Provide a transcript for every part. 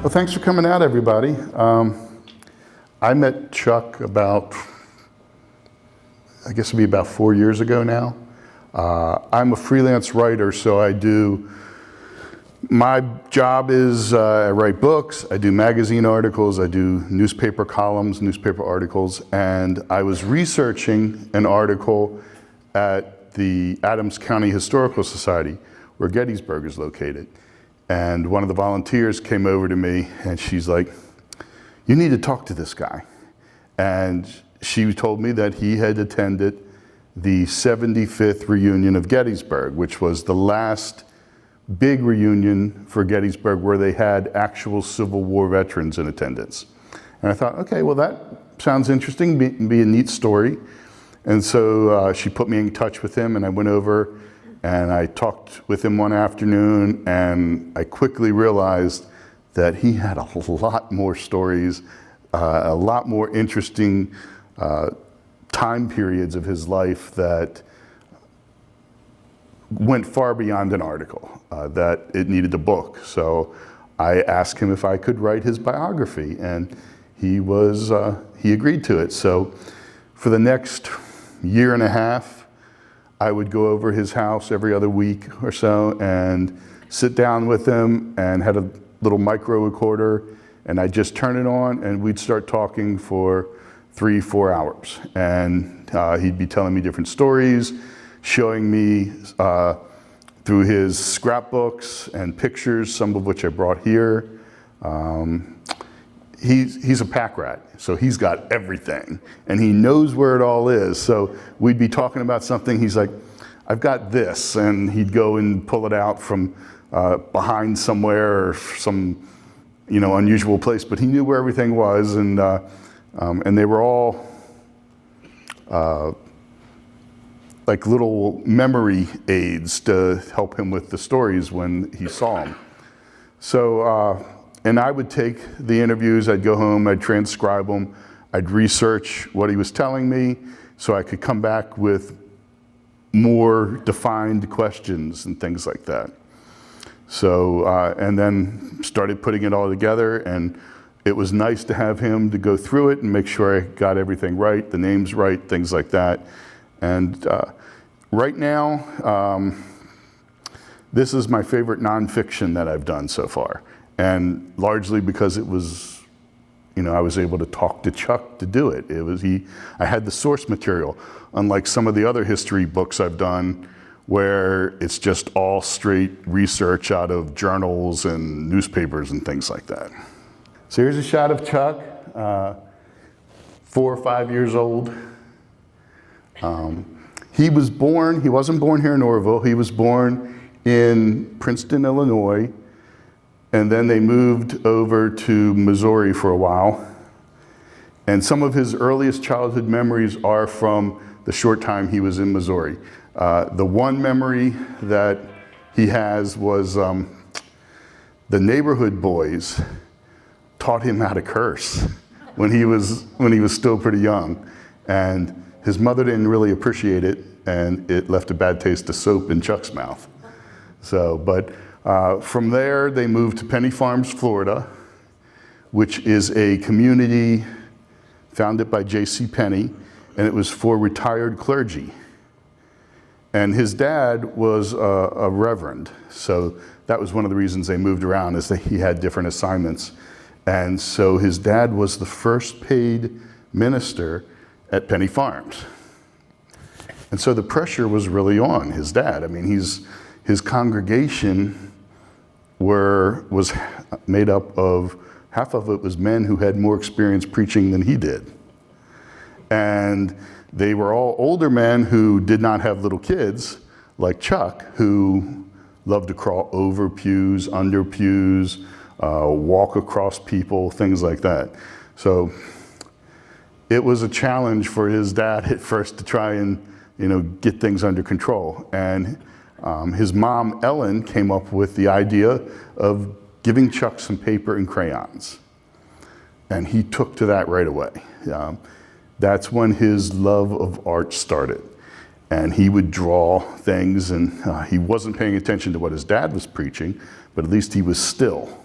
Well, thanks for coming out, everybody. I met Chuck about, I guess it'd be about 4 years ago now. I'm a freelance writer, so my job is I write books, I do magazine articles, I do newspaper columns, newspaper articles, and I was researching an article at the Adams County Historical Society, where Gettysburg is located. And one of the volunteers came over to me and she's like, "You need to talk to this guy." And she told me that he had attended the 75th reunion of Gettysburg, which was the last big reunion for Gettysburg where they had actual Civil War veterans in attendance. And I thought, okay, well that sounds interesting, be a neat story. And so she put me in touch with him, and I went over and I talked with him one afternoon, and I quickly realized that he had a lot more stories, a lot more interesting time periods of his life that went far beyond an article, that it needed a book. So I asked him if I could write his biography, and he agreed to it. So for the next year and a half, I would go over his house every other week or so and sit down with him, and had a little micro recorder, and I'd just turn it on and we'd start talking for 3-4 hours. And he'd be telling me different stories, showing me through his scrapbooks and pictures, some of which I brought here. He's a pack rat, so he's got everything, and he knows where it all is. So we'd be talking about something, he's like, "I've got this," and he'd go and pull it out from behind somewhere or some, unusual place, but he knew where everything was, and they were all like little memory aids to help him with the stories when he saw them. So, and I would take the interviews, I'd go home, I'd transcribe them, I'd research what he was telling me so I could come back with more defined questions and things like that. So, and then started putting it all together, and it was nice to have him to go through it and make sure I got everything right, the names right, things like that. And right now, this is my favorite nonfiction that I've done so far. And largely because it was, I was able to talk to Chuck to do it. I had the source material, unlike some of the other history books I've done where it's just all straight research out of journals and newspapers and things like that. So here's a shot of Chuck, 4 or 5 years old. He wasn't born here in Orrville, he was born in Princeton, Illinois, and then they moved over to Missouri for a while. And some of his earliest childhood memories are from the short time he was in Missouri. The one memory that he has was the neighborhood boys taught him how to curse when he was still pretty young. And his mother didn't really appreciate it, and it left a bad taste of soap in Chuck's mouth. So, but from there, they moved to Penny Farms, Florida, which is a community founded by J.C. Penney, and it was for retired clergy. And his dad was a reverend, so that was one of the reasons they moved around, is that he had different assignments. And so his dad was the first paid minister at Penny Farms. And so the pressure was really on his dad. I mean, his congregation was made up of, half of it was men who had more experience preaching than he did. And they were all older men who did not have little kids, like Chuck, who loved to crawl over pews, under pews, walk across people, things like that. So it was a challenge for his dad at first to try and get things under control. And his mom, Ellen, came up with the idea of giving Chuck some paper and crayons. And he took to that right away. That's when his love of art started. And he would draw things, and he wasn't paying attention to what his dad was preaching, but at least he was still.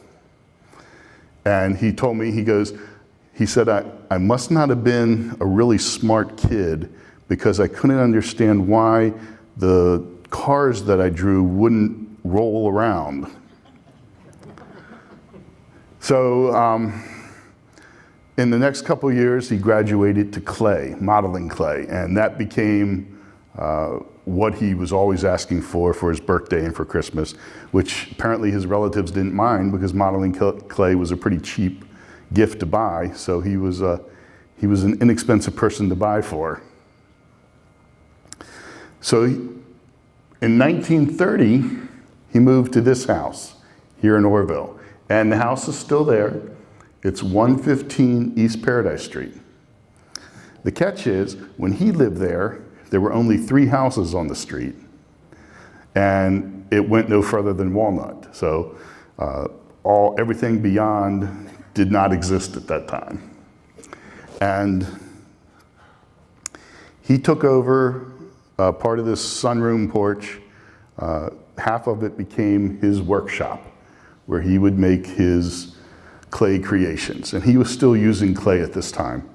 And he told me, he said, I must not have been a really smart kid because I couldn't understand why the cars that I drew wouldn't roll around. So in the next couple of years, he graduated to clay, modeling clay, and that became what he was always asking for his birthday and for Christmas, which apparently his relatives didn't mind because modeling clay was a pretty cheap gift to buy, so he was an inexpensive person to buy for. So in 1930, he moved to this house here in Orrville, and the house is still there. It's 115 East Paradise Street. The catch is, when he lived there were only 3 houses on the street, and it went no further than Walnut. So everything beyond did not exist at that time. And he took over part of this sunroom porch. Half of it became his workshop, where he would make his clay creations. And he was still using clay at this time.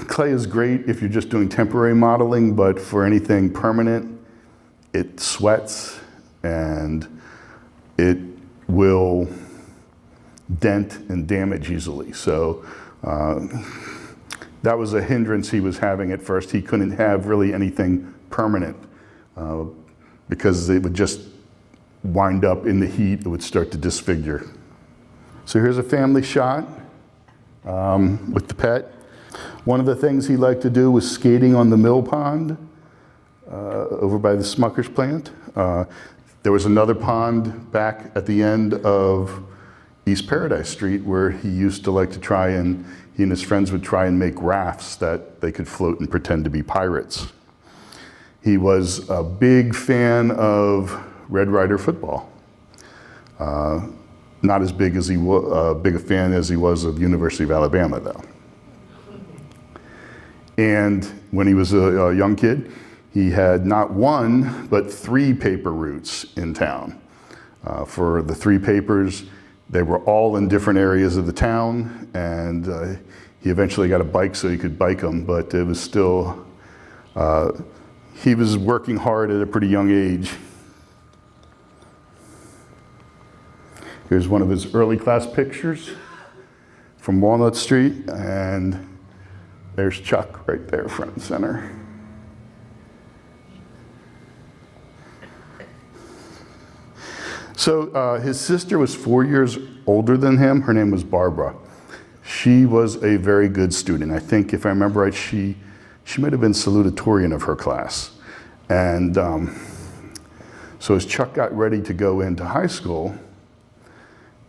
Clay is great if you're just doing temporary modeling, but for anything permanent, it sweats and it will dent and damage easily. So that was a hindrance he was having at first. He couldn't have really anything permanent because it would just wind up in the heat. It would start to disfigure. So here's a family shot with the pet. One of the things he liked to do was skating on the mill pond over by the Smucker's plant. There was another pond back at the end of East Paradise Street where he used to like to try and, he and his friends would try and make rafts that they could float and pretend to be pirates. He was a big fan of Red Ryder football. Not as big as big a fan as he was of University of Alabama, though. And when he was a young kid, he had not 1, but 3 paper routes in town. For the 3 papers, they were all in different areas of the town, and he eventually got a bike so he could bike them, but it was still, he was working hard at a pretty young age. Here's one of his early class pictures from Walnut Street, and there's Chuck right there, front and center. So his sister was 4 years older than him. Her name was Barbara. She was a very good student. I think, if I remember right, she might have been salutatorian of her class. And so as Chuck got ready to go into high school,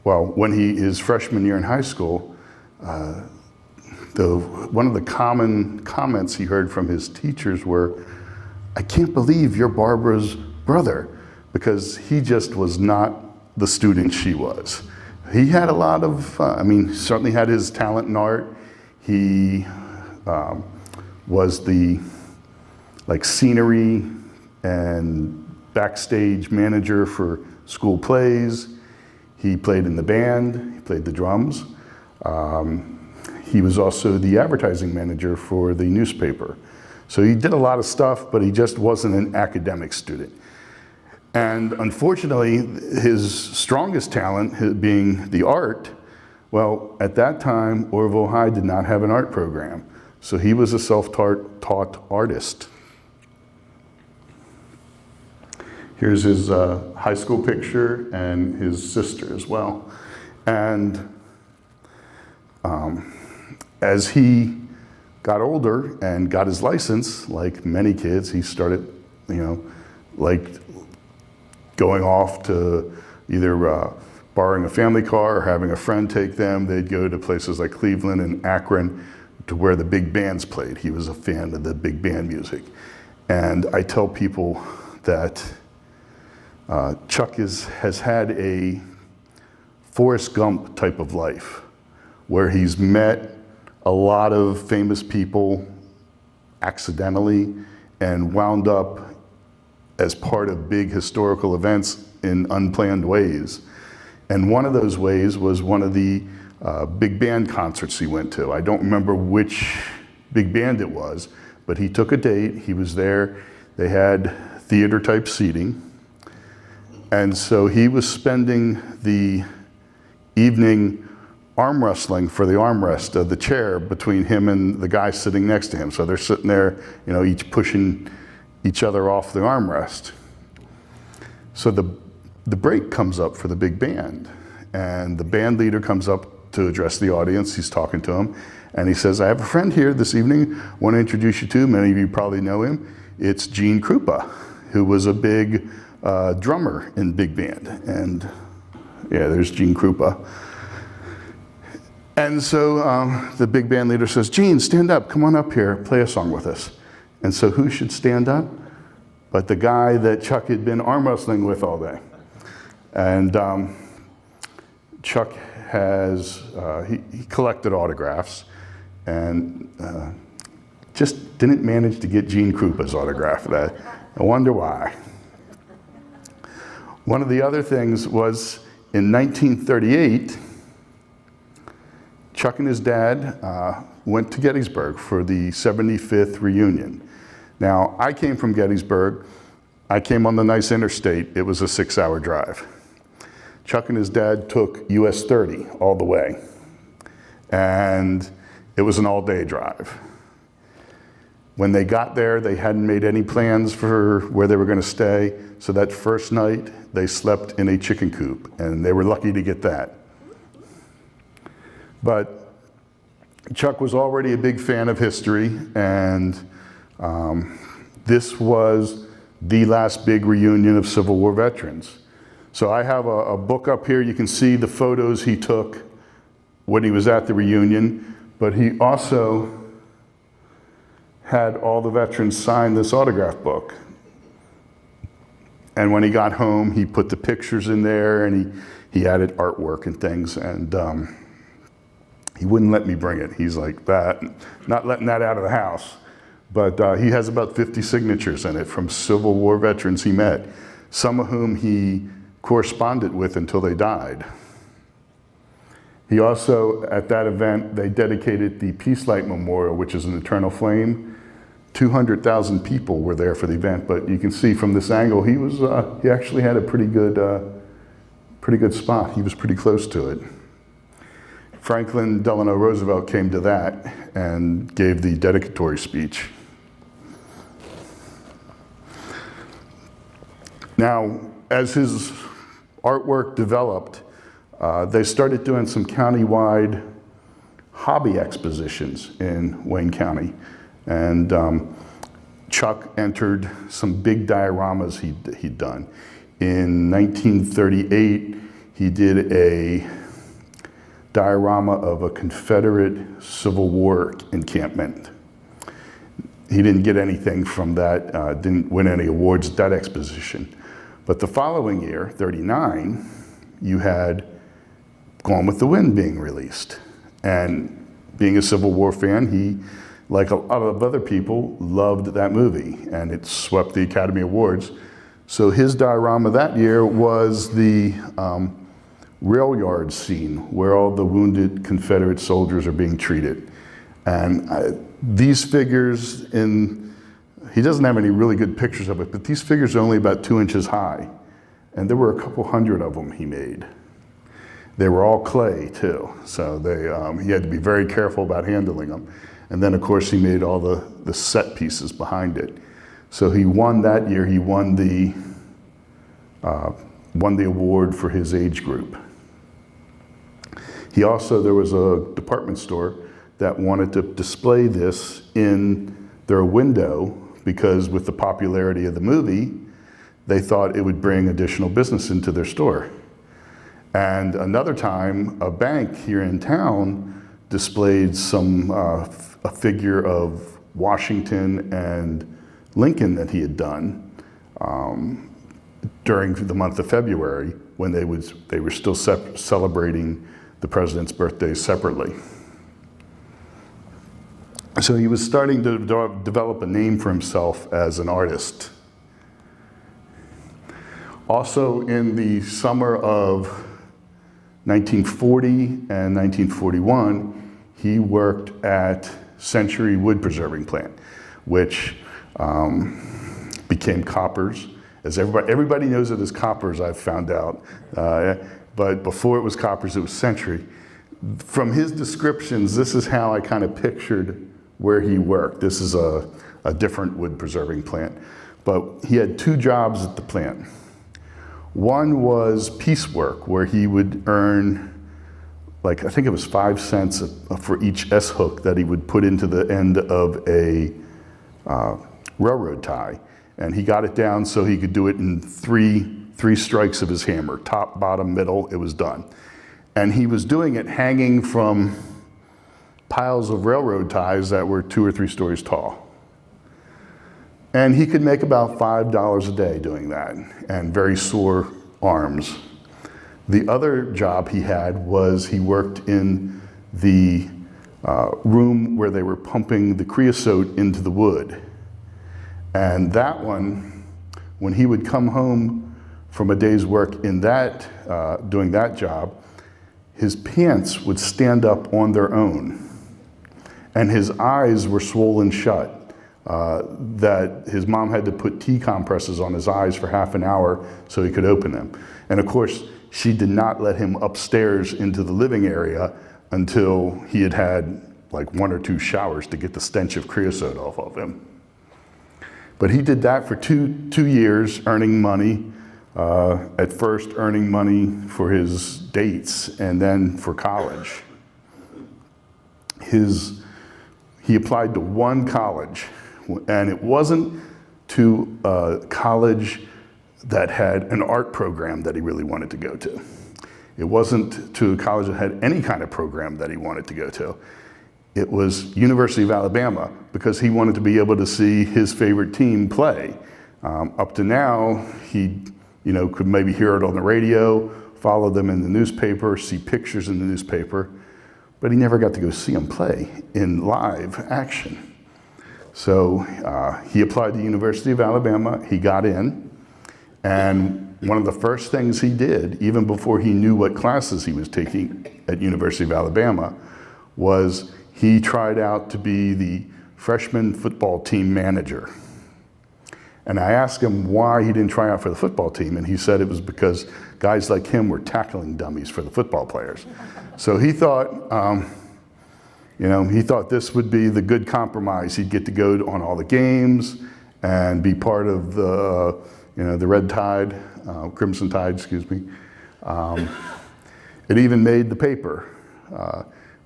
well, when his freshman year in high school, one of the common comments he heard from his teachers were, "I can't believe you're Barbara's brother," because he just was not the student she was. He had a lot of, certainly had his talent in art. He was the scenery and backstage manager for school plays. He played in the band, he played the drums. He was also the advertising manager for the newspaper. So he did a lot of stuff, but he just wasn't an academic student. And unfortunately, his strongest talent being the art, well, at that time, Orrville High did not have an art program. So he was a self-taught artist. Here's his high school picture and his sister as well. And as he got older and got his license, like many kids, he started, going off to either borrowing a family car or having a friend take them. They'd go to places like Cleveland and Akron to where the big bands played. He was a fan of the big band music. And I tell people that Chuck has had a Forrest Gump type of life, where he's met a lot of famous people accidentally and wound up as part of big historical events in unplanned ways. And one of those ways was one of the big band concerts he went to. I don't remember which big band it was, but he took a date, he was there, they had theater type seating. And so he was spending the evening arm wrestling for the armrest of the chair between him and the guy sitting next to him. So they're sitting there, you know, each pushing each other off the armrest. So the break comes up for the big band, and the band leader comes up to address the audience. He's talking to him, and he says, I have a friend here this evening, want to introduce you to. Many of you probably know him. It's Gene Krupa, who was a big drummer in big band. And yeah, there's Gene Krupa. And so the big band leader says, Gene, stand up, come on up here, play a song with us. And so who should stand up but the guy that Chuck had been arm wrestling with all day? And Chuck has, he collected autographs and just didn't manage to get Gene Krupa's autograph. I wonder why. One of the other things was in 1938, Chuck and his dad went to Gettysburg for the 75th reunion. Now, I came from Gettysburg. I came on the nice interstate. It was a 6-hour drive. Chuck and his dad took US 30 all the way. And it was an all-day drive. When they got there, they hadn't made any plans for where they were going to stay. So that first night, they slept in a chicken coop, and they were lucky to get that. But Chuck was already a big fan of history, and this was the last big reunion of Civil War veterans. So I have a book up here. You can see the photos he took when he was at the reunion, but he also had all the veterans sign this autograph book. And when he got home, he put the pictures in there, and he added artwork and things, and he wouldn't let me bring it. He's like, that, not letting that out of the house. But he has about 50 signatures in it from Civil War veterans he met, some of whom he corresponded with until they died. He also, at that event, they dedicated the Peace Light Memorial, which is an eternal flame. 200,000 people were there for the event, but you can see from this angle, he actually had a pretty good spot. He was pretty close to it. Franklin Delano Roosevelt came to that and gave the dedicatory speech. Now, as his artwork developed, they started doing some countywide hobby expositions in Wayne County. And Chuck entered some big dioramas he'd done. In 1938, he did a diorama of a Confederate Civil War encampment. He didn't get anything from that, didn't win any awards at that exposition. But the following year, 39, you had Gone with the Wind being released. And being a Civil War fan, he, like a lot of other people, loved that movie, and it swept the Academy Awards. So his diorama that year was the rail yard scene where all the wounded Confederate soldiers are being treated. And these figures, he doesn't have any really good pictures of it, but these figures are only about 2 inches high. And there were a couple hundred of them he made. They were all clay too, so he had to be very careful about handling them. And then of course he made all the set pieces behind it. So he won that year, he won the award for his age group. He also, there was a department store that wanted to display this in their window because with the popularity of the movie, they thought it would bring additional business into their store. And another time, a bank here in town displayed a figure of Washington and Lincoln that he had done during the month of February when they were still celebrating the president's birthdays separately. So he was starting to develop a name for himself as an artist. Also in the summer of 1940 and 1941, he worked at Century Wood Preserving Plant, which became Koppers. As everybody knows it as Koppers, I've found out. But before it was Koppers, it was Century. From his descriptions, this is how I kind of pictured where he worked. This is a different wood preserving plant. But he had two jobs at the plant. One was piecework, where he would earn, like, I think it was 5 cents for each S-hook that he would put into the end of a railroad tie. And he got it down so he could do it in three strikes of his hammer, top, bottom, middle, it was done. And he was doing it hanging from piles of railroad ties that were 2 or 3 stories tall. And he could make about $5 a day doing that, and very sore arms. The other job he had was he worked in the room where they were pumping the creosote into the wood. And that one, when he would come home from a day's work in that, doing that job, his pants would stand up on their own, and his eyes were swollen shut. That his mom had to put tea compresses on his eyes for half an hour so he could open them. And of course, she did not let him upstairs into the living area until he had had like 1 or 2 showers to get the stench of creosote off of him. But he did that for two years, earning money. At first earning money for his dates and then for college. He applied to one college, and it wasn't to a college that had an art program that he really wanted to go to. It wasn't to a college that had any kind of program that he wanted to go to. It was University of Alabama, because he wanted to be able to see his favorite team play. Up to now, he could maybe hear it on the radio, follow them in the newspaper, see pictures in the newspaper, but he never got to go see them play in live action. So he applied to the University of Alabama, he got in, and one of the first things he did, even before he knew what classes he was taking at University of Alabama, was he tried out to be the freshman football team manager. And I asked him why he didn't try out for the football team, and he said it was because guys like him were tackling dummies for the football players. So he thought, he thought this would be the good compromise. He'd get to go on all the games and be part of the, the Red Tide, Crimson Tide, excuse me. It even made the paper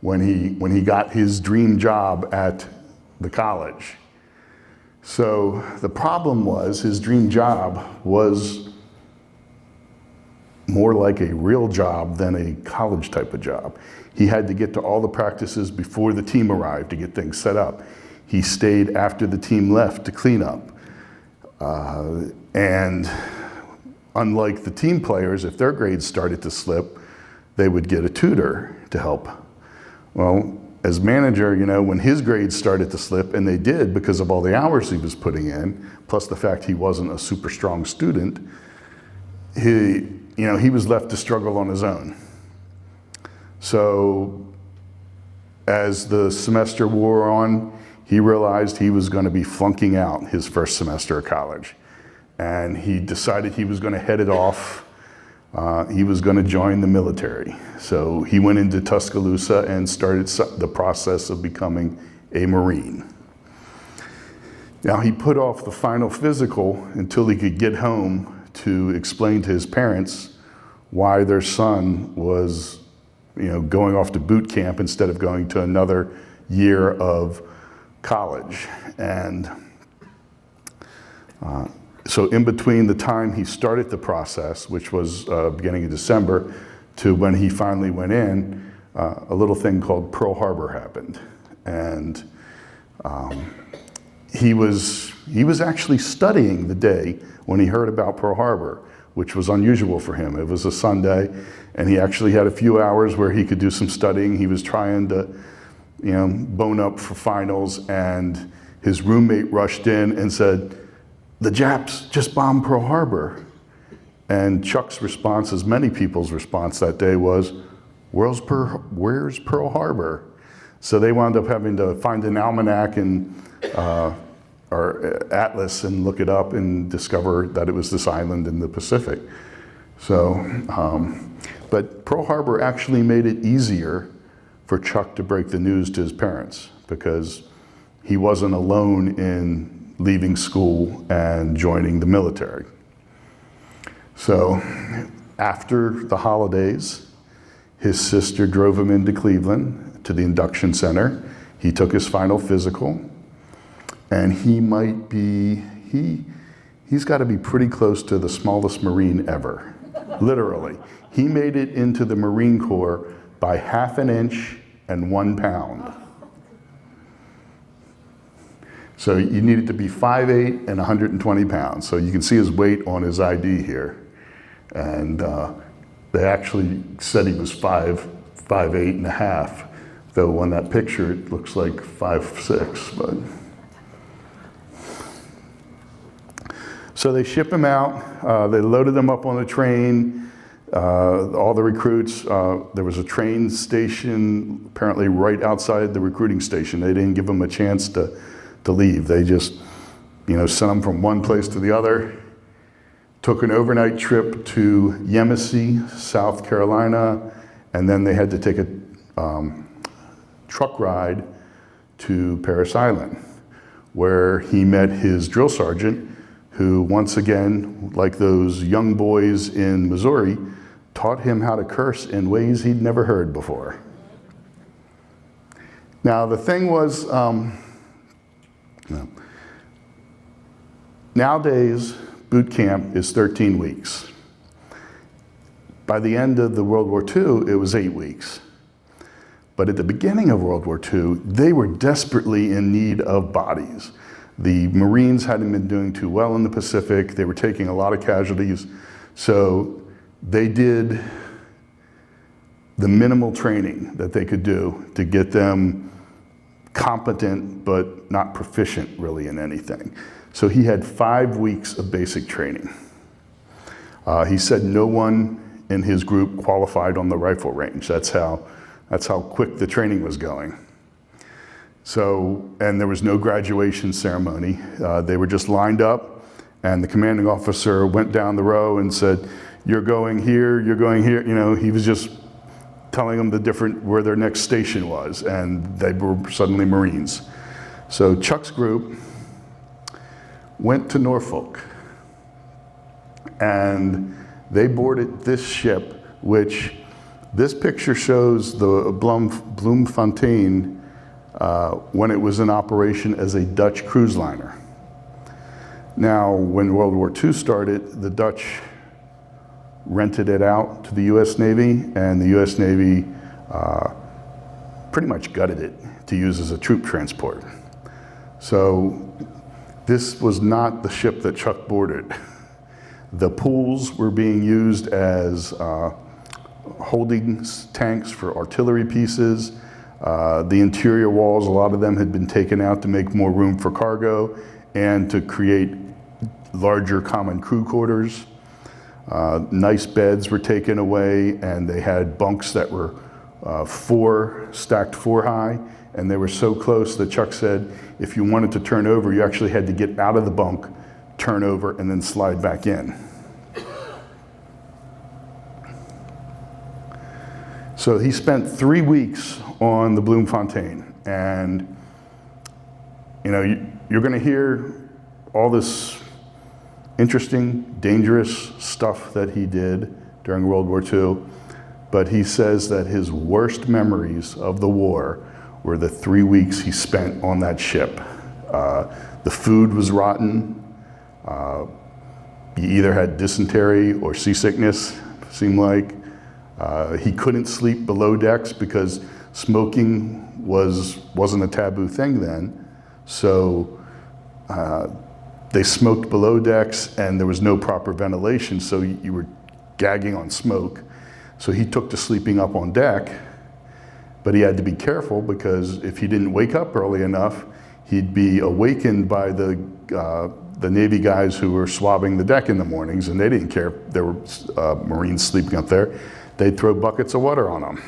when he got his dream job at the college. So the problem was his dream job was more like a real job than a college type of job. He had to get to all the practices before the team arrived to get things set up. He stayed after the team left to clean up. And unlike the team players, if their grades started to slip, they would get a tutor to help. Well, as manager, when his grades started to slip, and they did because of all the hours he was putting in, plus the fact he wasn't a super strong student, he was left to struggle on his own. So as the semester wore on, he realized he was going to be flunking out his first semester of college. And he decided he was going to head it off. He was going to join the military. So he went into Tuscaloosa and started the process of becoming a Marine. Now he put off the final physical until he could get home to explain to his parents why their son was, going off to boot camp instead of going to another year of college. And so in between the time he started the process, which was beginning of December, to when he finally went in, a little thing called Pearl Harbor happened. And he was actually studying the day when he heard about Pearl Harbor, which was unusual for him. It was a Sunday, and he actually had a few hours where he could do some studying. He was trying to, bone up for finals, and his roommate rushed in and said, "The Japs just bombed Pearl Harbor." And Chuck's response, as many people's response that day, was, where's Pearl Harbor? So they wound up having to find an almanac and or atlas and look it up and discover that it was this island in the Pacific. So, but Pearl Harbor actually made it easier for Chuck to break the news to his parents because he wasn't alone in leaving school and joining the military. So after the holidays, his sister drove him into Cleveland to the induction center. He took his final physical, and he's got to be pretty close to the smallest Marine ever, literally. He made it into the Marine Corps by 1/2 an inch and 1 pound. So you needed to be 5'8" and 120 pounds. So you can see his weight on his ID here. And they actually said he was 5'8" and a half, though on that picture it looks like 5'6", but. So they ship him out, they loaded him up on a train, all the recruits, there was a train station apparently right outside the recruiting station. They didn't give him a chance to leave. They just, sent him from one place to the other, took an overnight trip to Yemassee, South Carolina, and then they had to take a truck ride to Parris Island, where he met his drill sergeant, who once again, like those young boys in Missouri, taught him how to curse in ways he'd never heard before. Now the thing was, nowadays boot camp is 13 weeks. By the end of the World War II, it was 8 weeks. But at the beginning of World War II, they were desperately in need of bodies. The Marines hadn't been doing too well in the Pacific. They were taking a lot of casualties. So they did the minimal training that they could do to get them competent, but not proficient really in anything. So he had 5 weeks of basic training. He said no one in his group qualified on the rifle range. That's how quick the training was going. So, and there was no graduation ceremony. They were just lined up, and the commanding officer went down the row and said, "You're going here, you're going here." He was just telling them where their next station was, and they were suddenly Marines. So Chuck's group went to Norfolk, and they boarded this ship, which this picture shows the Bloemfontein when it was in operation as a Dutch cruise liner. Now, when World War II started, the Dutch rented it out to the US Navy, and the US Navy pretty much gutted it to use as a troop transport. So this was not the ship that Chuck boarded. The pools were being used as holding tanks for artillery pieces. The interior walls, a lot of them had been taken out to make more room for cargo and to create larger common crew quarters. Nice beds were taken away, and they had bunks that were stacked 4 high, and they were so close that Chuck said if you wanted to turn over, you actually had to get out of the bunk, turn over, and then slide back in. So he spent 3 weeks on the Bloemfontein, and you're going to hear all this interesting, dangerous stuff that he did during World War II, but he says that his worst memories of the war were the 3 weeks he spent on that ship. The food was rotten. He either had dysentery or seasickness, seemed like. He couldn't sleep below decks because smoking wasn't a taboo thing then. So they smoked below decks, and there was no proper ventilation, so you were gagging on smoke. So he took to sleeping up on deck, but he had to be careful because if he didn't wake up early enough, he'd be awakened by the Navy guys who were swabbing the deck in the mornings, and they didn't care if there were Marines sleeping up there. they'd throw buckets of water on them.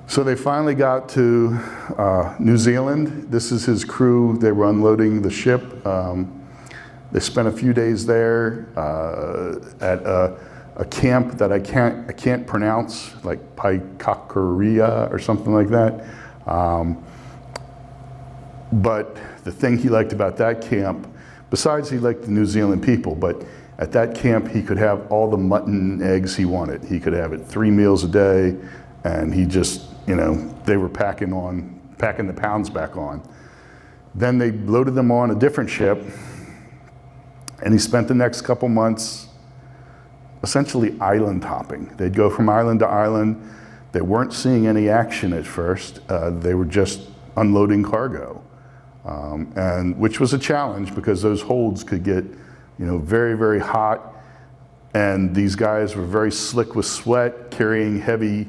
So they finally got to New Zealand. This is his crew. They were unloading the ship. They spent a few days there at a camp that I can't pronounce, like Paikakaria or something like that. But the thing he liked about that camp, besides he liked the New Zealand people, but at that camp he could have all the mutton and eggs he wanted. He could have it 3 meals a day, and he just, you know, they were packing the pounds back on. Then they loaded them on a different ship, and he spent the next couple months essentially island hopping. They'd go from island to island. They weren't seeing any action at first. They were just unloading cargo, and which was a challenge because those holds could get, you know, very, very hot, and these guys were very slick with sweat, carrying heavy,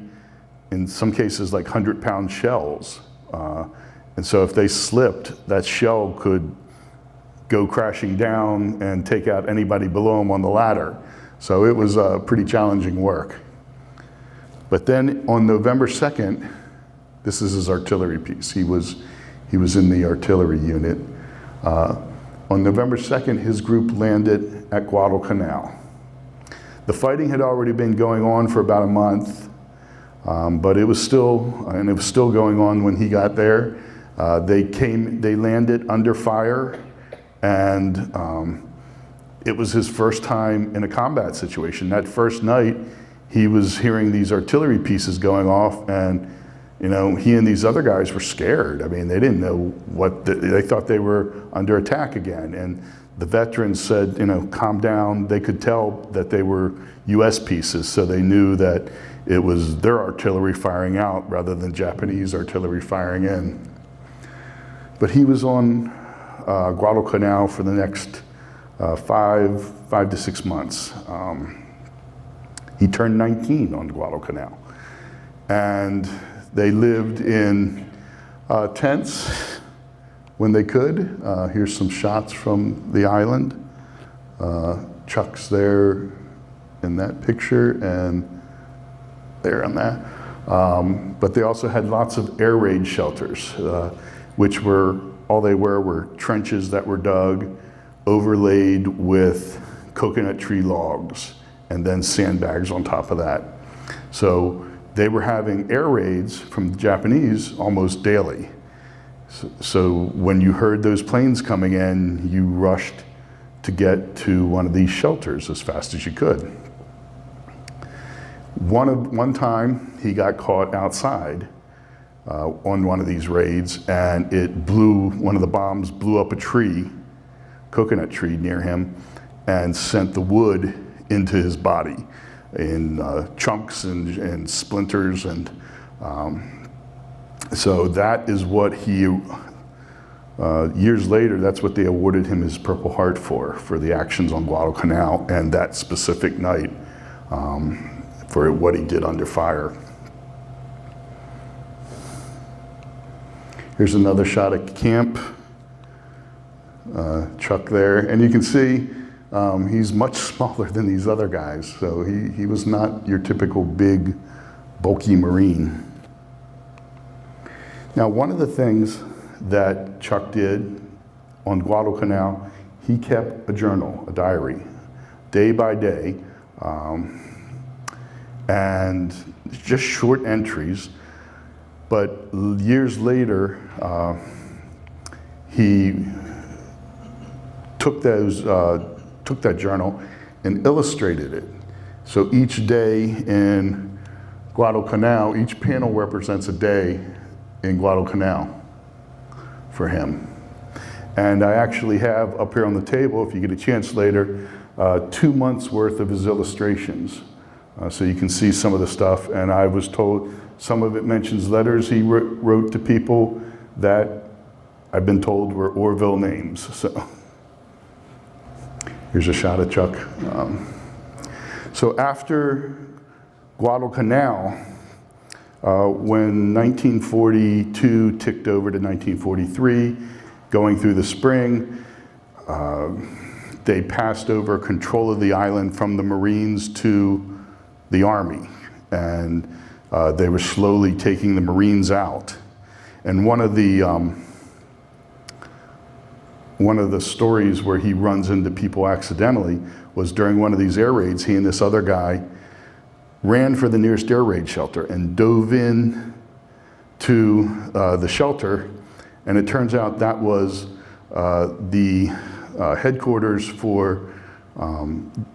in some cases like 100-pound shells. And so if they slipped, that shell could go crashing down and take out anybody below them on the ladder. So it was pretty challenging work. But then on November 2nd, this is his artillery piece. He was in the artillery unit. On November 2nd, his group landed at Guadalcanal. The fighting had already been going on for about a month, but it was still going on when he got there. They landed under fire, and it was his first time in a combat situation. That first night, he was hearing these artillery pieces going off, and you know, he and these other guys were scared. I mean, they didn't know they thought they were under attack again. And the veterans said, you know, calm down. They could tell that they were US pieces, so they knew that it was their artillery firing out rather than Japanese artillery firing in. But he was on Guadalcanal for the next 5 to 6 months. He turned 19 on Guadalcanal. And they lived in tents when they could. Here's some shots from the island. Chuck's there in that picture and there on that. But they also had lots of air raid shelters, which all they were trenches that were dug, overlaid with coconut tree logs, and then sandbags on top of that. So they were having air raids from the Japanese almost daily. So when you heard those planes coming in, you rushed to get to one of these shelters as fast as you could. One time, he got caught outside on one of these raids, and one of the bombs blew up a tree, coconut tree near him, and sent the wood into his body in chunks and splinters, and so that is what he, years later, that's what they awarded him his Purple Heart for the actions on Guadalcanal and that specific night, for what he did under fire. Here's another shot at camp, Chuck there, and you can see he's much smaller than these other guys, so he was not your typical big, bulky Marine. Now, one of the things that Chuck did on Guadalcanal, he kept a journal, a diary, day by day, and just short entries. But years later, he took that journal and illustrated it. So each day in Guadalcanal, each panel represents a day in Guadalcanal for him. And I actually have up here on the table, if you get a chance later, 2 months worth of his illustrations. So you can see some of the stuff, and I was told some of it mentions letters he wrote to people that I've been told were Orrville names. So here's a shot of Chuck. So after Guadalcanal, when 1942 ticked over to 1943, going through the spring, they passed over control of the island from the Marines to the Army, and they were slowly taking the Marines out. And one of the stories where he runs into people accidentally was during one of these air raids. He and this other guy ran for the nearest air raid shelter and dove in to the shelter, and it turns out that was the headquarters for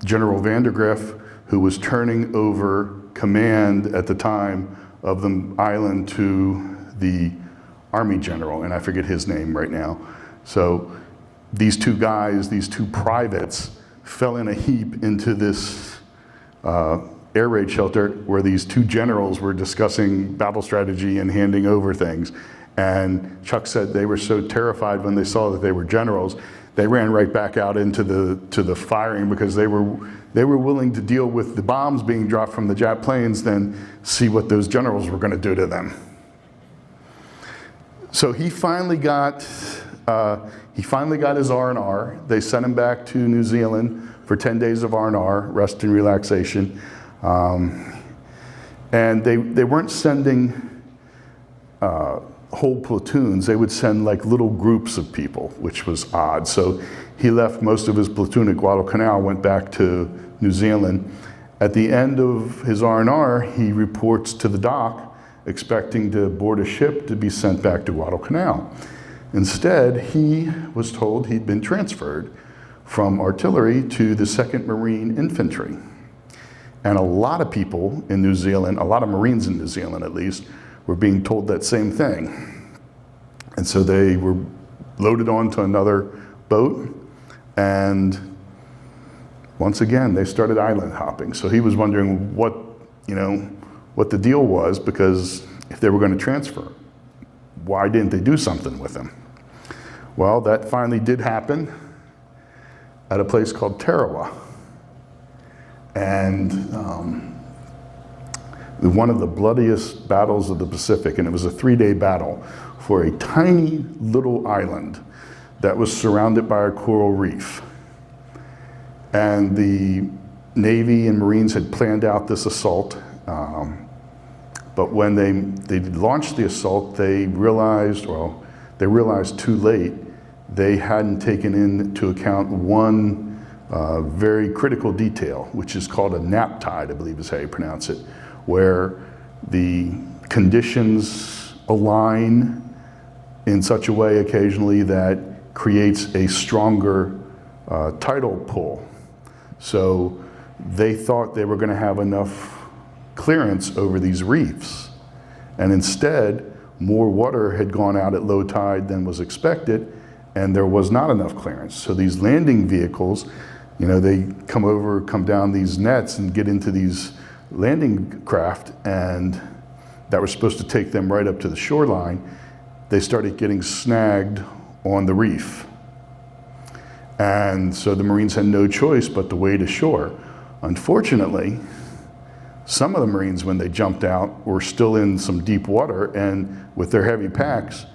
General Vandergriff, who was turning over command at the time of the island to the Army general, and I forget his name right now. So these two guys, these two privates, fell in a heap into this air raid shelter where these two generals were discussing battle strategy and handing over things. And Chuck said they were so terrified when they saw that they were generals, they ran right back out into the firing, because they were willing to deal with the bombs being dropped from the Jap planes than see what those generals were going to do to them. So he finally got his R&R. They sent him back to New Zealand for 10 days of R&R, rest and relaxation. And they weren't sending whole platoons. They would send like little groups of people, which was odd. So he left most of his platoon at Guadalcanal, went back to New Zealand. At the end of his R&R, he reports to the dock, expecting to board a ship to be sent back to Guadalcanal. Instead, he was told he'd been transferred from artillery to the 2nd Marine Infantry. And a lot of people in New Zealand, a lot of Marines in New Zealand at least, were being told that same thing. And so they were loaded onto another boat, and once again, they started island hopping. So he was wondering what the deal was, because if they were going to transfer, why didn't they do something with him? Well, that finally did happen at a place called Tarawa. And one of the bloodiest battles of the Pacific, and it was a 3-day battle for a tiny little island that was surrounded by a coral reef. And the Navy and Marines had planned out this assault, but when they launched the assault, they realized too late, they hadn't taken into account one very critical detail, which is called a nap tide, I believe is how you pronounce it, where the conditions align in such a way occasionally that creates a stronger tidal pull. So they thought they were going to have enough clearance over these reefs, and instead more water had gone out at low tide than was expected, and there was not enough clearance. So these landing vehicles, they come down these nets and get into these landing craft, and that was supposed to take them right up to the shoreline. They started getting snagged on the reef. And so the Marines had no choice but to wade ashore. Unfortunately, some of the Marines, when they jumped out, were still in some deep water, and with their heavy packs,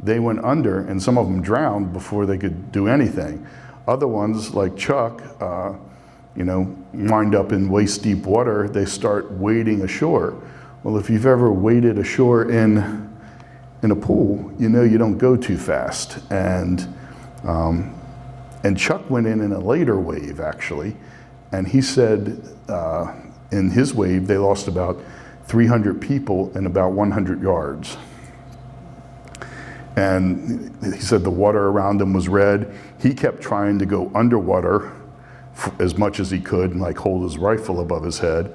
they went under, and some of them drowned before they could do anything. Other ones, like Chuck, wind up in waist-deep water. They start wading ashore. Well, if you've ever waded ashore in a pool, you don't go too fast. And Chuck went in a later wave, actually, and he said in his wave they lost about 300 people in about 100 yards. And he said the water around him was red. He kept trying to go underwater as much as he could and like hold his rifle above his head.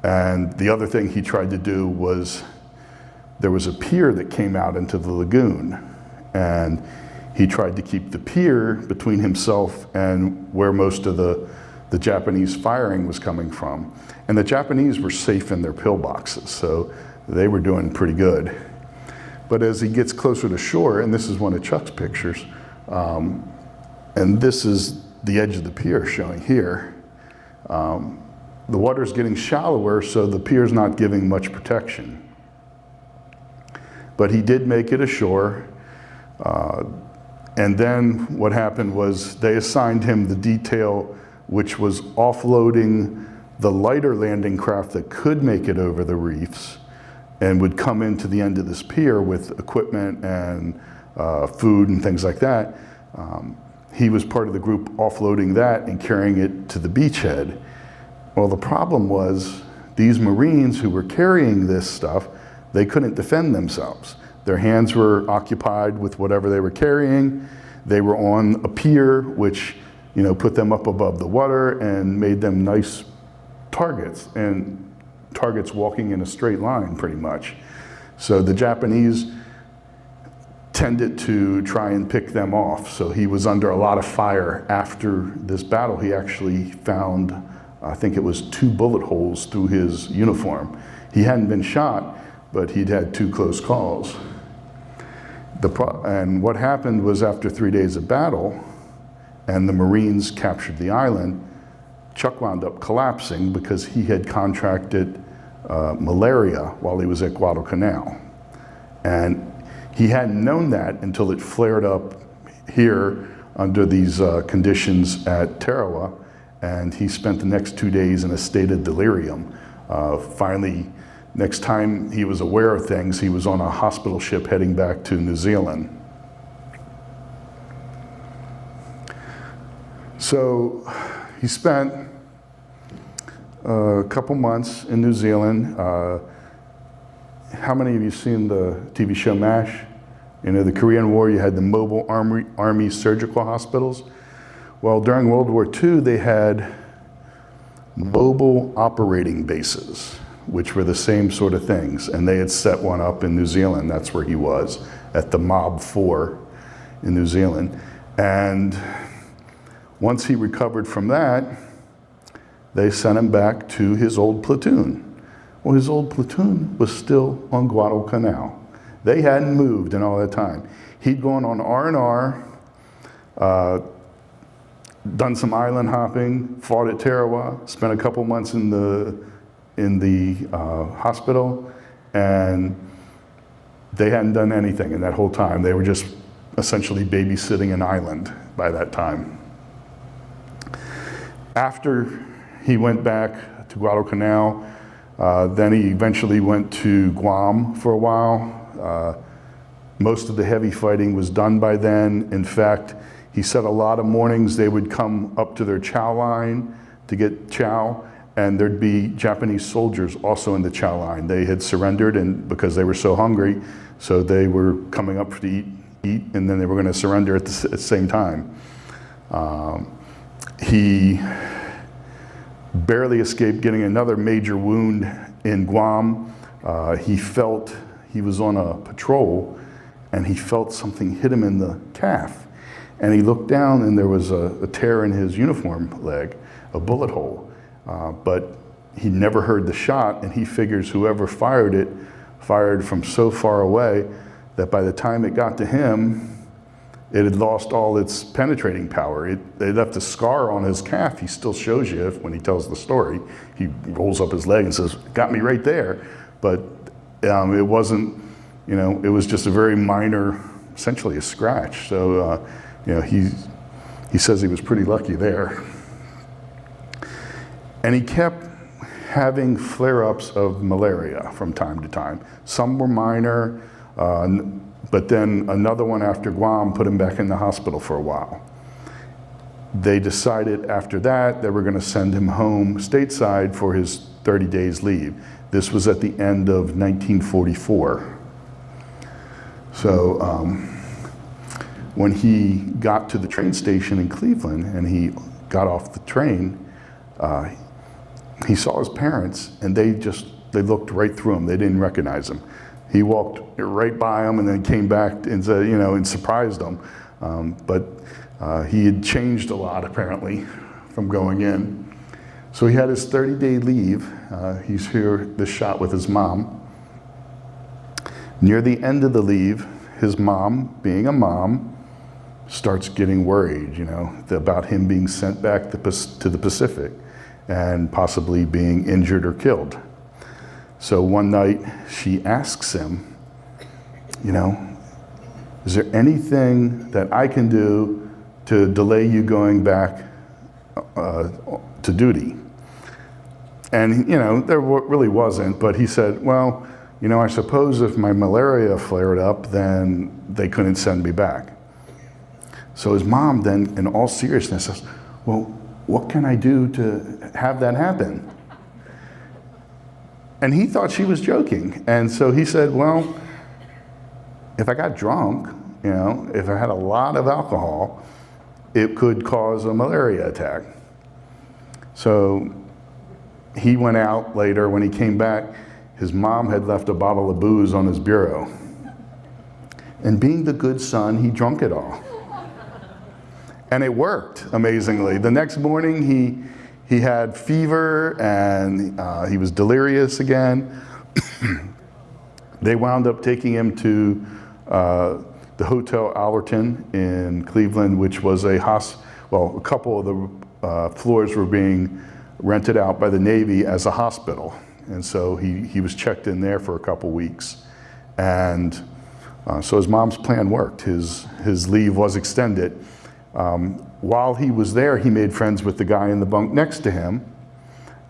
And the other thing he tried to do was, there was a pier that came out into the lagoon, and he tried to keep the pier between himself and where most of the Japanese firing was coming from. And the Japanese were safe in their pillboxes, so they were doing pretty good. But as he gets closer to shore, and this is one of Chuck's pictures, and this is the edge of the pier showing here, the water's getting shallower, so the pier's not giving much protection. But he did make it ashore, and then what happened was they assigned him the detail which was offloading The lighter landing craft that could make it over the reefs and would come into the end of this pier with equipment and food and things like that, he was part of the group offloading that and carrying it to the beachhead. Well, the problem was these Marines who were carrying this stuff, they couldn't defend themselves. Their hands were occupied with whatever they were carrying. They were on a pier, which, you know, put them up above the water and made them nice targets, and targets walking in a straight line pretty much. So the Japanese tended to try and pick them off. So he was under a lot of fire after this battle. He actually found, I think it was 2 bullet holes through his uniform. He hadn't been shot, but he'd had 2 close calls. And what happened was, after 3 days of battle and the Marines captured the island, Chuck wound up collapsing because he had contracted malaria while he was at Guadalcanal. And he hadn't known that until it flared up here under these conditions at Tarawa, and he spent the next 2 days in a state of delirium. Finally, next time he was aware of things, he was on a hospital ship heading back to New Zealand. So he spent a couple months in New Zealand. How many of you seen the TV show MASH? You know, the Korean War, you had the mobile army surgical hospitals. Well, during World War II, they had mobile operating bases, which were the same sort of things. And they had set one up in New Zealand. That's where he was, at the Mob 4 in New Zealand. And once he recovered from that, they sent him back to his old platoon. Well, his old platoon was still on Guadalcanal. They hadn't moved in all that time. He'd gone on R&R, done some island hopping, fought at Tarawa, spent a couple months in the hospital, and they hadn't done anything in that whole time. They were just essentially babysitting an island by that time. After he went back to Guadalcanal, then he eventually went to Guam for a while. Most of the heavy fighting was done by then. In fact, he said a lot of mornings they would come up to their chow line to get chow, and there'd be Japanese soldiers also in the chow line. They had surrendered, and because they were so hungry, so they were coming up to eat, and then they were going to surrender at the same time. He barely escaped getting another major wound in Guam. He was on a patrol, and he felt something hit him in the calf. And he looked down, and there was a tear in his uniform leg, a bullet hole. But he never heard the shot, and he figures whoever fired it fired from so far away that by the time it got to him, it had lost all its penetrating power. It left a scar on his calf. He still shows you when he tells the story. He rolls up his leg and says, "Got me right there." But it wasn't, you know, it was just a very minor, essentially a scratch. So, you know, he says he was pretty lucky there. And he kept having flare-ups of malaria from time to time. Some were minor, but then another one after Guam put him back in the hospital for a while. They decided after that they were going to send him home stateside for his 30 days leave. This was at the end of 1944. So when he got to the train station in Cleveland and he got off the train, he saw his parents, and they looked right through him. They didn't recognize him. He walked right by them and then came back and said, you know, and surprised them. But he had changed a lot apparently from going in. So he had his 30-day leave. He's here, this shot with his mom. Near the end of the leave, his mom, being a mom, starts getting worried, you know, about him being sent back to the Pacific and possibly being injured or killed. So one night she asks him, you know, is there anything that I can do to delay you going back to duty? And, there really wasn't, but he said, well, I suppose if my malaria flared up, then they couldn't send me back. So his mom then, in all seriousness, says, well, what can I do to have that happen? And he thought she was joking. And so he said, well, if I got drunk, if I had a lot of alcohol, it could cause a malaria attack. So he went out later. When he came back, his mom had left a bottle of booze on his bureau. And being the good son, he drank it all. And it worked, amazingly. The next morning, he had fever and he was delirious again. They wound up taking him to the Hotel Allerton in Cleveland, which was a couple of the floors were being rented out by the Navy as a hospital. And so he was checked in there for a couple weeks. And so his mom's plan worked. His leave was extended. While he was there, he made friends with the guy in the bunk next to him.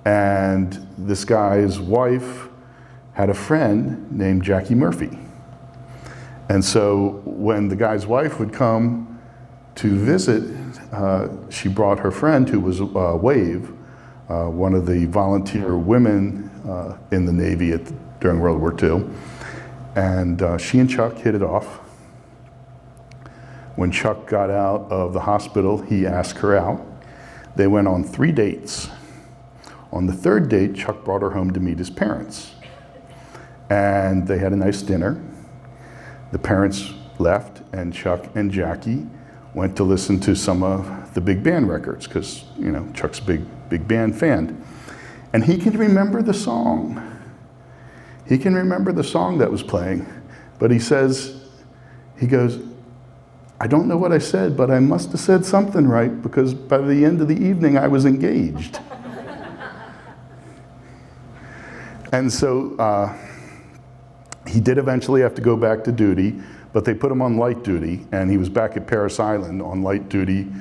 And this guy's wife had a friend named Jackie Murphy. And so when the guy's wife would come to visit, she brought her friend, who was Wave, one of the volunteer women in the Navy during World War II. And she and Chuck hit it off. When Chuck got out of the hospital, he asked her out. They went on 3 dates. On the third date, Chuck brought her home to meet his parents. And they had a nice dinner. The parents left, and Chuck and Jackie went to listen to some of the big band records, because, Chuck's a big band fan. And he can remember the song. He can remember the song that was playing. But he goes, I don't know what I said, but I must have said something right, because by the end of the evening, I was engaged. And so he did eventually have to go back to duty, but they put him on light duty, and he was back at Paris Island on light duty.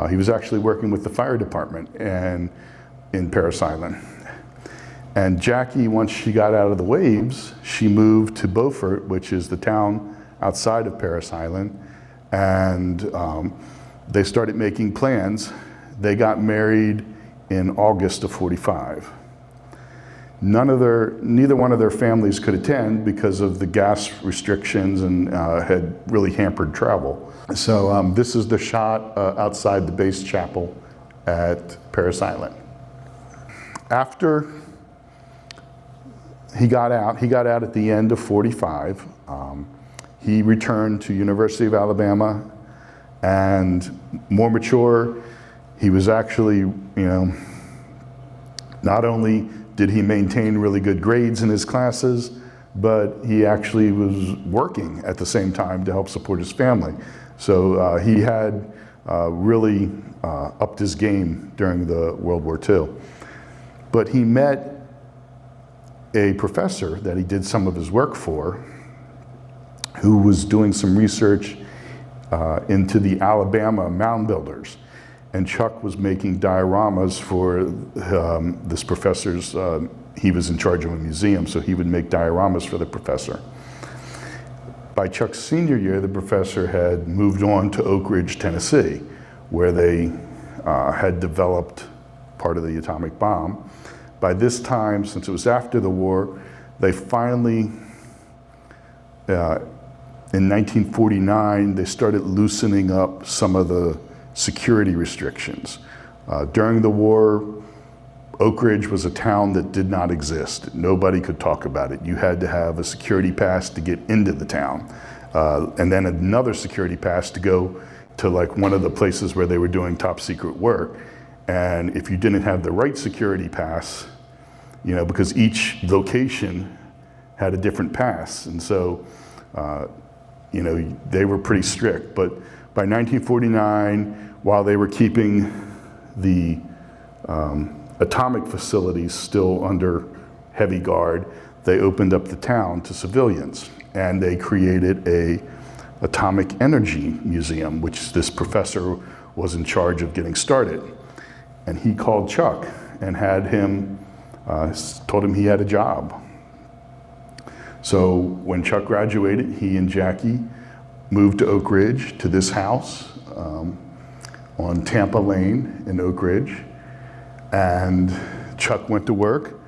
He was actually working with the fire department in Paris Island. And Jackie, once she got out of the waves, she moved to Beaufort, which is the town outside of Paris Island, and they started making plans. They got married in August of '45. Neither one of their families could attend because of the gas restrictions, and had really hampered travel. So this is the shot outside the base chapel at Paris Island. After he got out at the end of '45. He returned to University of Alabama, and more mature, he was actually, not only did he maintain really good grades in his classes, but he actually was working at the same time to help support his family. So he had really upped his game during the World War II. But he met a professor that he did some of his work for, who was doing some research into the Alabama mound builders. And Chuck was making dioramas for this professor's, he was in charge of a museum, so he would make dioramas for the professor. By Chuck's senior year, the professor had moved on to Oak Ridge, Tennessee, where they had developed part of the atomic bomb. By this time, since it was after the war, they finally, in 1949, they started loosening up some of the security restrictions. During the war, Oak Ridge was a town that did not exist. Nobody could talk about it. You had to have a security pass to get into the town, and then another security pass to go to like one of the places where they were doing top secret work. And if you didn't have the right security pass, because each location had a different pass, and so they were pretty strict. But by 1949, while they were keeping the atomic facilities still under heavy guard, they opened up the town to civilians, and they created a atomic energy museum, which this professor was in charge of getting started. And he called Chuck and had him told him he had a job. So when Chuck graduated, he and Jackie moved to Oak Ridge, to this house on Tampa Lane in Oak Ridge. And Chuck went to work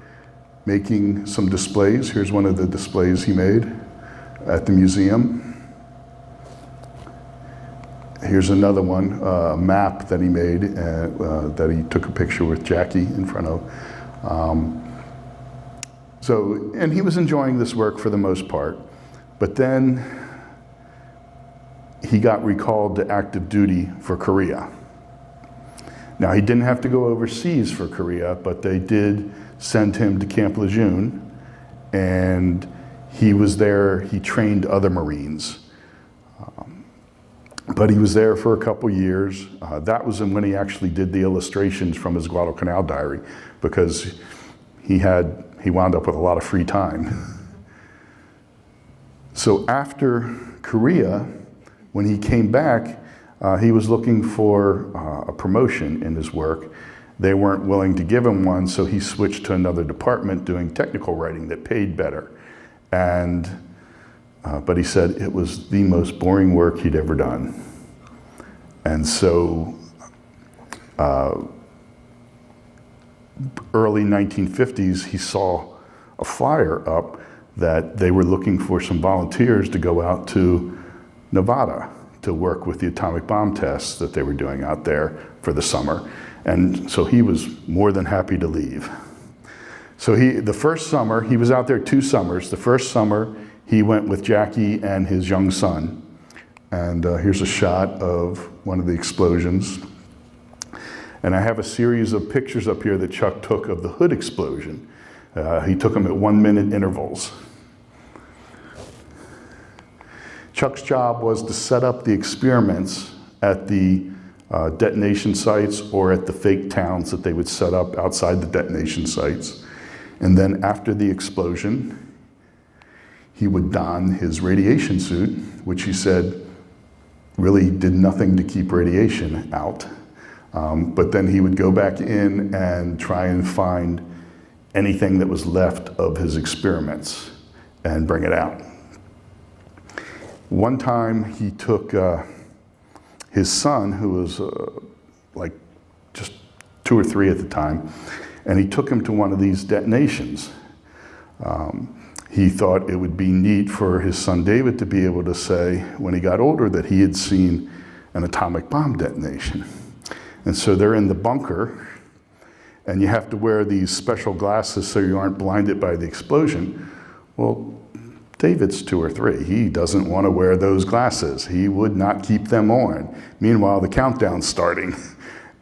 making some displays. Here's one of the displays he made at the museum. Here's another one, a map that he made, that he took a picture with Jackie in front of. And he was enjoying this work for the most part, but then he got recalled to active duty for Korea. Now, he didn't have to go overseas for Korea, but they did send him to Camp Lejeune, and he was there. He trained other Marines. But he was there for a couple years. That was when he actually did the illustrations from his Guadalcanal diary, because he wound up with a lot of free time. So after Korea, when he came back, he was looking for a promotion in his work. They weren't willing to give him one, so he switched to another department doing technical writing that paid better. But he said it was the most boring work he'd ever done. And so early 1950s, he saw a flyer up that they were looking for some volunteers to go out to Nevada to work with the atomic bomb tests that they were doing out there for the summer. And so he was more than happy to leave. So the first summer, he was out there 2 summers. The first summer, he went with Jackie and his young son. And here's a shot of one of the explosions. And I have a series of pictures up here that Chuck took of the hood explosion. He took them at 1-minute intervals. Chuck's job was to set up the experiments at the detonation sites or at the fake towns that they would set up outside the detonation sites. And then after the explosion, he would don his radiation suit, which he said really did nothing to keep radiation out. But then he would go back in and try and find anything that was left of his experiments and bring it out. One time he took his son, who was like just 2 or 3 at the time, and he took him to one of these detonations. He thought it would be neat for his son David to be able to say, when he got older, that he had seen an atomic bomb detonation. And so they're in the bunker, and you have to wear these special glasses so you aren't blinded by the explosion. Well, David's 2 or 3. He doesn't want to wear those glasses. He would not keep them on. Meanwhile, the countdown's starting,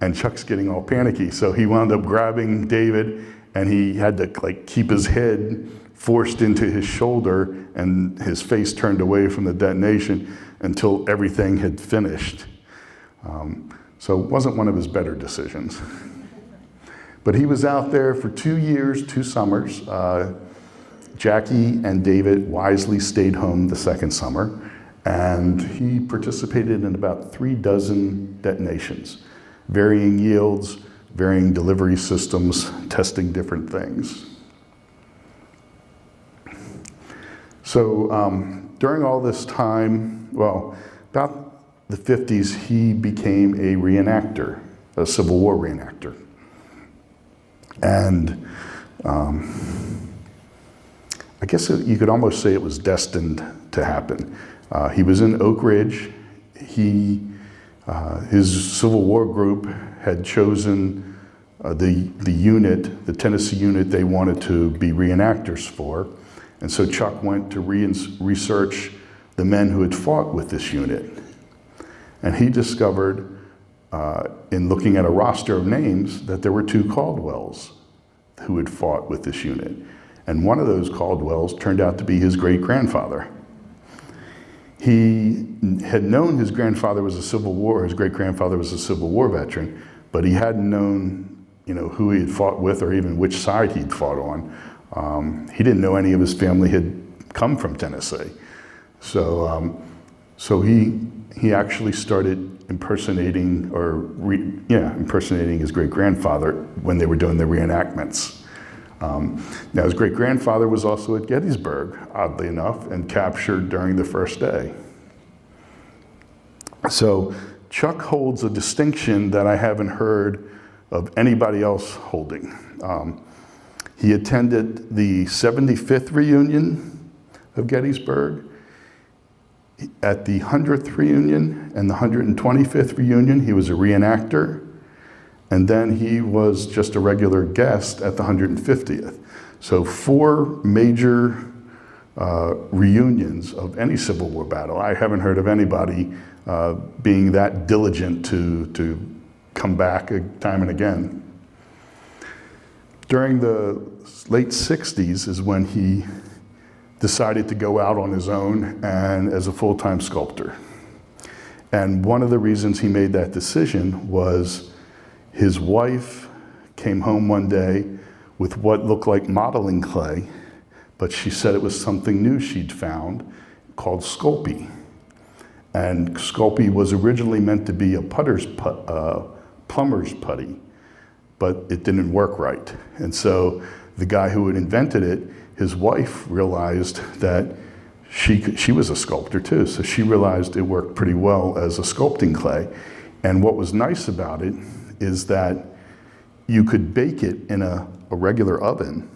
and Chuck's getting all panicky. So he wound up grabbing David, and he had to keep his head forced into his shoulder and his face turned away from the detonation until everything had finished. So it wasn't one of his better decisions. But he was out there for 2 years, 2 summers. Jackie and David wisely stayed home the second summer, and he participated in about 3 dozen detonations, varying yields, varying delivery systems, testing different things. So during all this time, well, about the 50s, he became a reenactor, a Civil War reenactor. And I guess you could almost say it was destined to happen. He was in Oak Ridge. His Civil War group had chosen the unit, the Tennessee unit they wanted to be reenactors for. And so Chuck went to research the men who had fought with this unit. And he discovered, in looking at a roster of names, that there were 2 Caldwells who had fought with this unit. And one of those Caldwells turned out to be his great-grandfather. He had known his grandfather was a Civil War, his great-grandfather was a Civil War veteran, but he hadn't known, who he had fought with or even which side he'd fought on. He didn't know any of his family had come from Tennessee. So he actually started impersonating impersonating his great-grandfather when they were doing the reenactments. Now, his great-grandfather was also at Gettysburg, oddly enough, and captured during the first day. So Chuck holds a distinction that I haven't heard of anybody else holding. He attended the 75th reunion of Gettysburg. At the 100th reunion and the 125th reunion, he was a reenactor. And then he was just a regular guest at the 150th. So 4 major reunions of any Civil War battle. I haven't heard of anybody being that diligent to come back time and again. During the late 60s is when he decided to go out on his own and as a full-time sculptor. And one of the reasons he made that decision was his wife came home one day with what looked like modeling clay, but she said it was something new she'd found called Sculpey. And Sculpey was originally meant to be a plumber's putty, but it didn't work right. And so the guy who had invented it, his wife realized that she was a sculptor too, so she realized it worked pretty well as a sculpting clay. And what was nice about it is that you could bake it in a regular oven.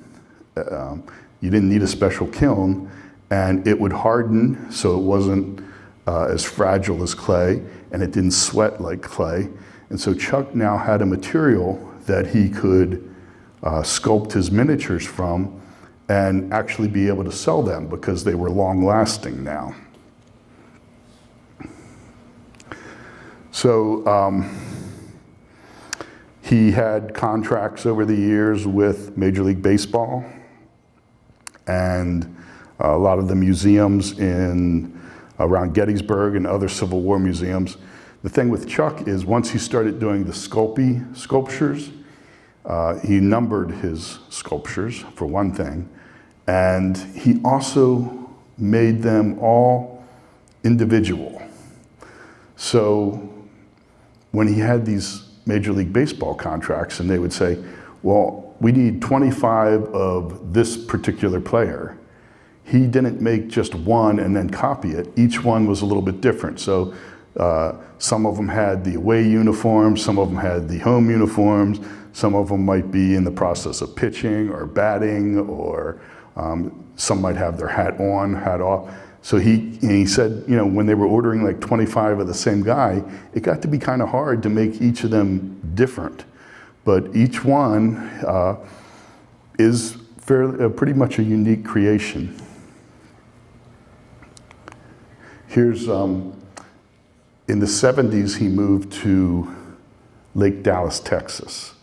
You didn't need a special kiln, and it would harden so it wasn't as fragile as clay, and it didn't sweat like clay. And so Chuck now had a material that he could sculpt his miniatures from and actually be able to sell them because they were long-lasting now. So he had contracts over the years with Major League Baseball and a lot of the museums around Gettysburg and other Civil War museums. The thing with Chuck is once he started doing the Sculpey sculptures, he numbered his sculptures, for one thing, and he also made them all individual. So when he had these Major League Baseball contracts and they would say, well, we need 25 of this particular player, he didn't make just one and then copy it. Each one was a little bit different. So some of them had the away uniforms, some of them had the home uniforms, some of them might be in the process of pitching or batting, or some might have their hat on, hat off. So he said, you know, when they were ordering like 25 of the same guy, it got to be kind of hard to make each of them different. But each one is pretty much a unique creation. Here's, in the 70s, he moved to Lake Dallas, Texas.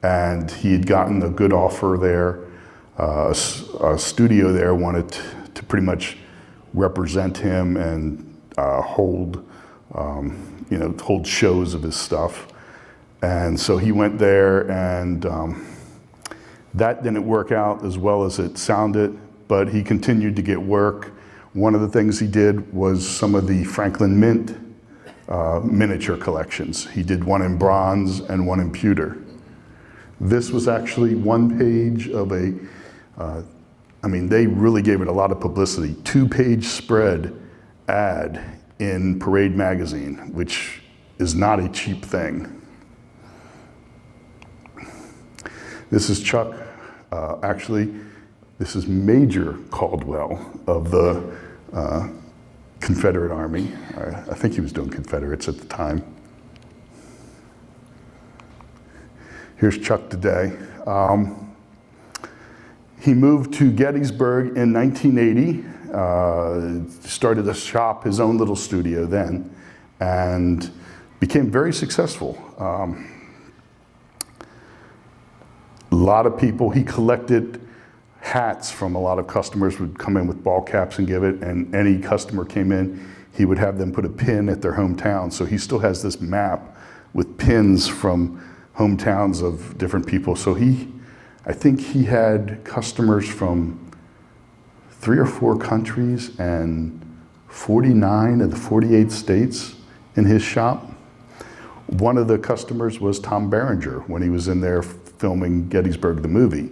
And he had gotten a good offer there. A studio there wanted to pretty much represent him and hold shows of his stuff. And so he went there, and that didn't work out as well as it sounded, but he continued to get work. One of the things he did was some of the Franklin Mint miniature collections. He did one in bronze and one in pewter. This was actually one page of they really gave it a lot of publicity, 2-page spread ad in Parade magazine, which is not a cheap thing. This is Chuck, this is Major Caldwell of the Confederate Army. I think he was doing Confederates at the time. Here's Chuck today. He moved to Gettysburg in 1980, started a shop, his own little studio then, and became very successful. A lot of people, he collected hats from a lot of customers, would come in with ball caps and give it, and any customer came in, he would have them put a pin at their hometown. So he still has this map with pins from hometowns of different people. So I think he had customers from 3 or 4 countries and 49 of the 48 states in his shop. One of the customers was Tom Berenger when he was in there filming Gettysburg the movie.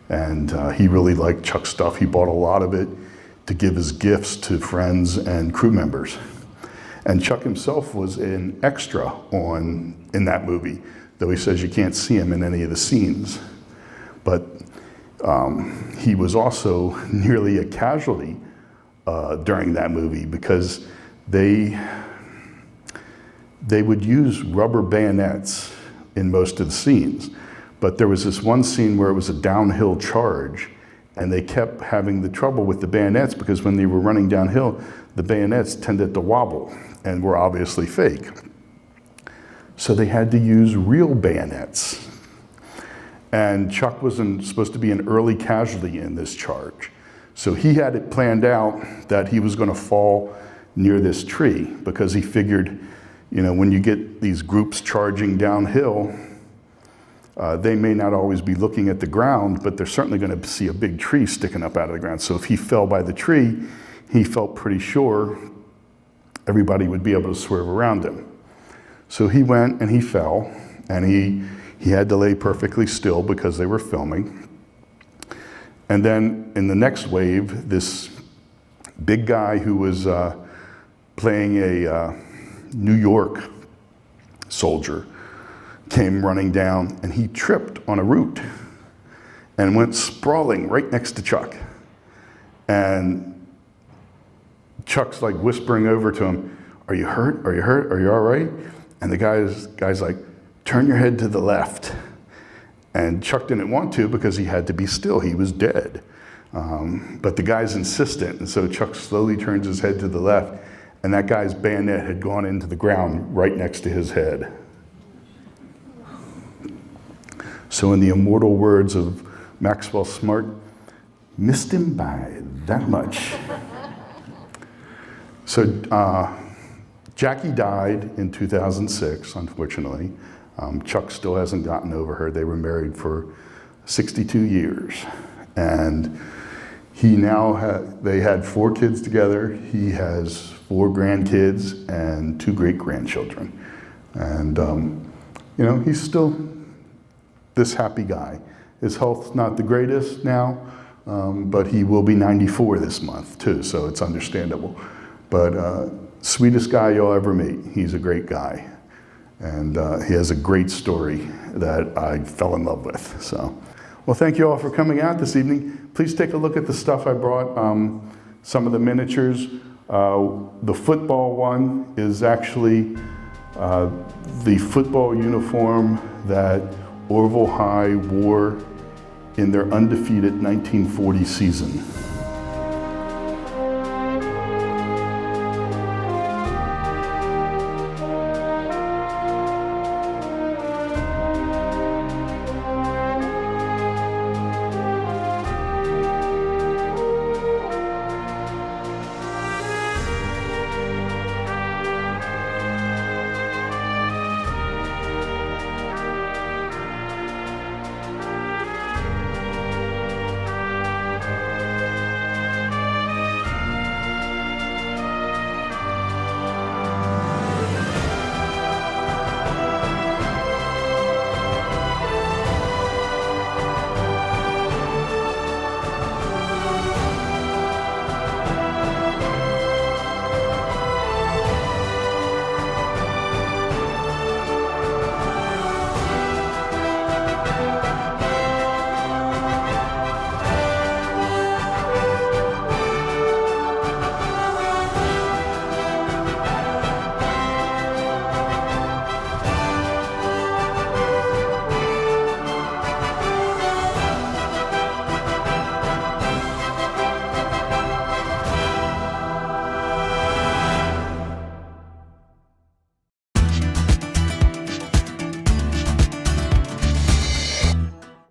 And he really liked Chuck's stuff. He bought a lot of it to give as gifts to friends and crew members. And Chuck himself was an extra in that movie, though he says you can't see him in any of the scenes. But he was also nearly a casualty during that movie because they would use rubber bayonets in most of the scenes. But there was this one scene where it was a downhill charge, and they kept having the trouble with the bayonets because when they were running downhill, the bayonets tended to wobble and were obviously fake. So they had to use real bayonets. And Chuck was supposed to be an early casualty in this charge. So he had it planned out that he was going to fall near this tree because he figured, when you get these groups charging downhill, they may not always be looking at the ground, but they're certainly going to see a big tree sticking up out of the ground. So if he fell by the tree, he felt pretty sure everybody would be able to swerve around him. So he went and he fell, and he had to lay perfectly still because they were filming. And then in the next wave, this big guy who was playing a New York soldier came running down, and he tripped on a root and went sprawling right next to Chuck. And Chuck's like whispering over to him, "Are you hurt? Are you hurt? Are you all right?" And the guy's like, "Turn your head to the left." And Chuck didn't want to because he had to be still. He was dead. But the guy's insistent, and so Chuck slowly turns his head to the left, and that guy's bayonet had gone into the ground right next to his head. So in the immortal words of Maxwell Smart, missed him by that much. So Jackie died in 2006, unfortunately. Chuck still hasn't gotten over her. They were married for 62 years. And they had 4 kids together. He has 4 grandkids and 2 great-grandchildren. And, he's still this happy guy. His health's not the greatest now, but he will be 94 this month too, so it's understandable. But sweetest guy you'll ever meet. He's a great guy. And he has a great story that I fell in love with. So, well, thank you all for coming out this evening. Please take a look at the stuff I brought, some of the miniatures. The football one is actually the football uniform that Orrville High wore in their undefeated 1940 season.